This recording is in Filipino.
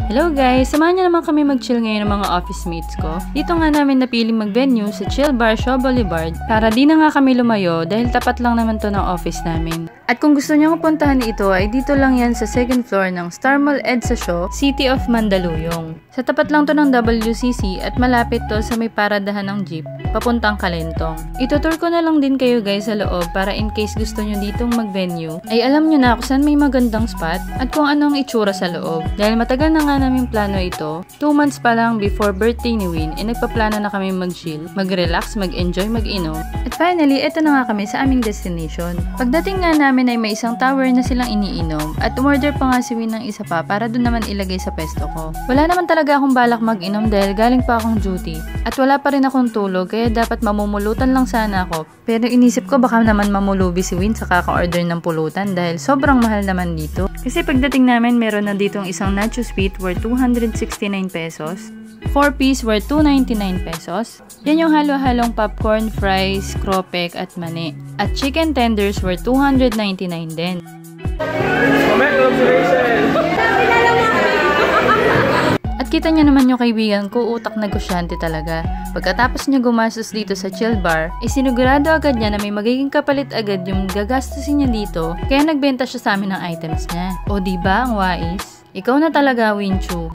Hello guys! Samahan niyo naman kami mag-chill ngayon ng mga office mates ko. Dito nga namin napiling mag-venue sa Chill Bar Shaw Boulevard para di na nga kami lumayo dahil tapat lang naman to ng office namin. At kung gusto niyo puntahan ito ay dito lang yan sa second floor ng Star Mall EDSA Shaw, City of Mandaluyong. Sa tapat lang to ng WCC at malapit to sa may paradahan ng jeep papuntang Kalentong. Itutour ko na lang din kayo guys sa loob para in case gusto nyo ditong mag-venue ay alam nyo na kung saan may magandang spot at kung anong itsura sa loob. Dahil matagal na nga namin plano ito, 2 months pa lang before birthday ni Win ay nagpaplano na kami mag-chill, mag-relax, mag-enjoy, mag-inom. At finally, eto na nga kami sa aming destination. Pagdating nga namin ay may isang tower na silang iniinom at umorder pa nga si Win ng isa pa para doon naman ilagay sa pesto ko. Wala naman talaga akong balak mag-inom dahil galing pa akong duty at wala pa rin akong tulog kaya dapat mamumulutan lang sana ako. Pero inisip ko baka naman mamulubi si Win sa kaka-order ng pulutan dahil sobrang mahal naman dito. Kasi pagdating namin meron na ditong isang nacho sweet worth 269 pesos. 4-piece worth 299 pesos. Yan yung halo-halong popcorn, fries, kropek at mani. At chicken tenders worth 299 din. At kita niya naman yung kaibigan ko, utak negosyante talaga. Pagkatapos niya gumastos dito sa chill bar, isinigurado agad niya na may magiging kapalit agad yung gagastusin niya dito, kaya nagbenta siya sa amin ng items niya. O diba ang wais? Ikaw na talaga, Winchu.